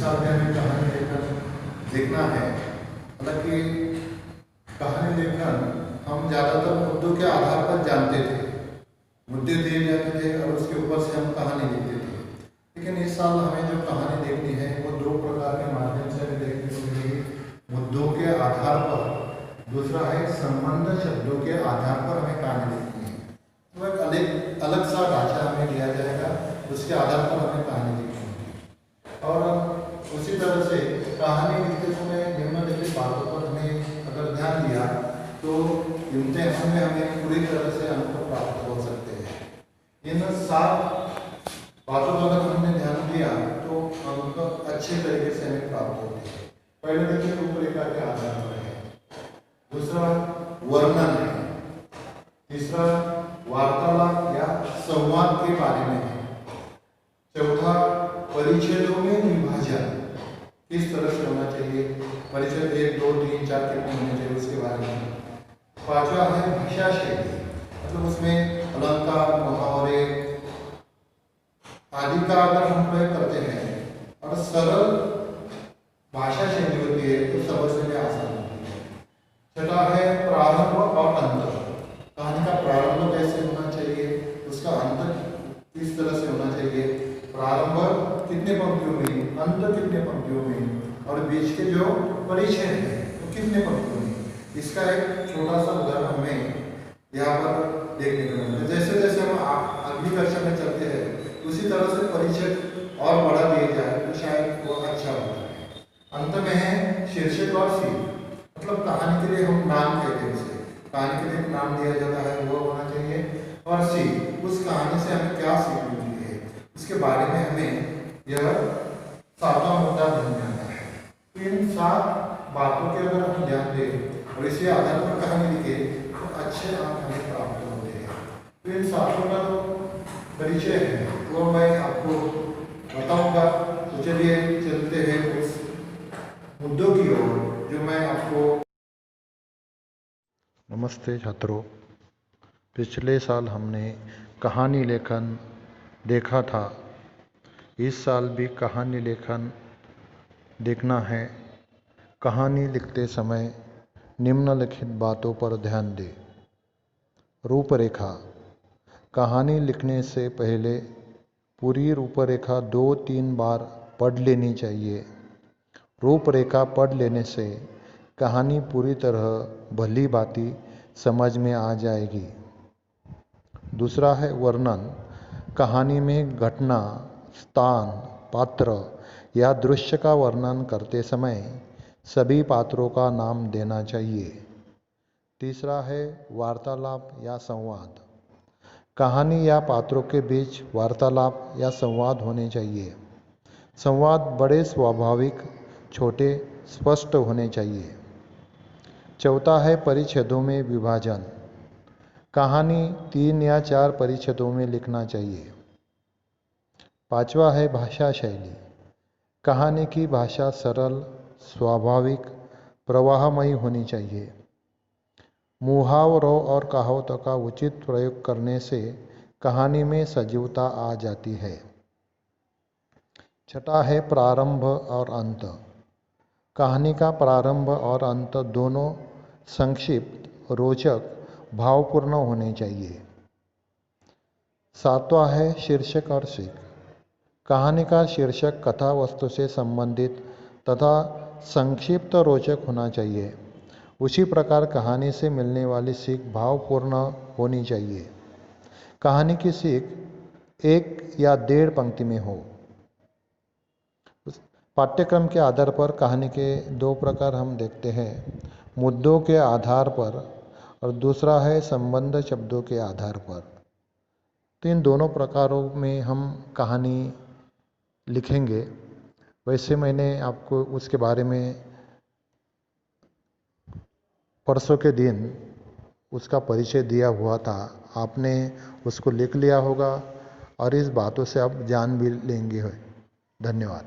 साल में हमें कहानी लेखन देखना है। हालांकि कहानी लेखन हम ज़्यादातर मुद्दों के आधार पर जानते थे, मुद्दे दिए जाते थे और उसके ऊपर से हम कहानी लिखते थे। लेकिन इस साल हमें जो कहानी देखनी है वो दो प्रकार के माध्यम से हमें देखने को मिलेगी। मुद्दों के आधार पर, दूसरा है संबंध शब्दों के आधार पर हमें कहानी लिखनी है। तो एक अलग सा ढांचा हमें दिया जाएगा, उसके आधार पर हमें कहानी लिखनी होगी। और उसी तरह से कहानी लिखते समय निम्नलिखित बातों पर हमें अगर ध्यान दिया तो इम्तिहान में हमें पूरी तरह से अंक प्राप्त हो सकते हैं। इन 7 बातों पर अगर हमने ध्यान दिया तो अंक अच्छे तरीके से हमें प्राप्त होते हैं। पहले देखिए रूपरेखा के आधार पर है, दूसरा वर्णन है, तीसरा वार्तालाप या संवाद के बारे में है, चौथा परिच्छेदों में विभाजन किस तरह से होना चाहिए, परिच्छेद 1, 2, 3, 4 कितने होने चाहिए उसके बारे में। पांचवा है भाषा शैली, मतलब उसमें अलंकार, मुहावरे आदि का अगर हम प्रयोग करते हैं और सरल भाषा शैली होती है तो समझने में आसान होती है। छठा है प्रारंभ और अंत, कहानी का प्रारंभ कैसे होना चाहिए, उसका अंत किस तरह से होना चाहिए, प्रारंभ कितने पंक्तियों में, अंत कितने पंक्तियों में और बीच के जो परिचय है तो कितने पंक्तियों में। इसका एक छोटा सा उदाहरण हमें यहाँ पर देखने को मिलता है। जैसे जैसे हम अगली कक्षा में चलते हैं उसी तरह से परिचय और बढ़ा दिया जाए तो शायद वो अच्छा होता है। अंत में है शीर्षक और सीख, मतलब कहानी के लिए हम नाम कहते हैं, उसे कहानी के लिए एक नाम दिया जाता है वो होना चाहिए। और सीख, उस कहानी से हमें क्या सीख मिलती है उसके बारे में हमें यह 7वां मुद्दा ध्यान देना है। इन 7 बातों के अगर हम ध्यान दें और इसी आधार पर कहानी लिखे तो अच्छे अंक हमें प्राप्त होते हैं। तो इन 7 का जो परिचय है वो मैं आपको बताऊंगा। तो चलिए चलते हैं उस मुद्दों की ओर जो मैं आपको। नमस्ते छात्रों, पिछले साल हमने कहानी लेखन देखा था। इस साल भी कहानी लेखन देखना है। कहानी लिखते समय निम्नलिखित बातों पर ध्यान दें। रूपरेखा, कहानी लिखने से पहले पूरी रूपरेखा 2-3 बार पढ़ लेनी चाहिए। रूपरेखा पढ़ लेने से कहानी पूरी तरह भली भांति समझ में आ जाएगी। दूसरा है वर्णन, कहानी में घटना, स्थान, पात्र या दृश्य का वर्णन करते समय सभी पात्रों का नाम देना चाहिए। तीसरा है वार्तालाप या संवाद, कहानी या पात्रों के बीच वार्तालाप या संवाद होने चाहिए। संवाद बड़े स्वाभाविक, छोटे, स्पष्ट होने चाहिए। चौथा है परिच्छेदों में विभाजन, कहानी 3 या 4 परिच्छेदों में लिखना चाहिए। पांचवा है भाषा शैली, कहानी की भाषा सरल, स्वाभाविक, प्रवाहमयी होनी चाहिए। मुहावरों और कहावतों का उचित प्रयोग करने से कहानी में सजीवता आ जाती है। छठा है प्रारंभ और अंत, कहानी का प्रारंभ और अंत दोनों संक्षिप्त, रोचक, भावपूर्ण होने चाहिए। सातवां है शीर्षक और सीख, कहानी का शीर्षक कथा वस्तु से संबंधित तथा संक्षिप्त, रोचक होना चाहिए। उसी प्रकार कहानी से मिलने वाली सीख भावपूर्ण होनी चाहिए। कहानी की सीख 1 या 1.5 पंक्ति में हो। पाठ्यक्रम के आधार पर कहानी के 2 प्रकार हम देखते हैं, मुद्दों के आधार पर और दूसरा है संबंध शब्दों के आधार पर। तो इन दोनों प्रकारों में हम कहानी लिखेंगे। वैसे मैंने आपको उसके बारे में परसों के दिन उसका परिचय दिया हुआ था, आपने उसको लिख लिया होगा और इस बातों से आप जान भी लेंगे। धन्यवाद।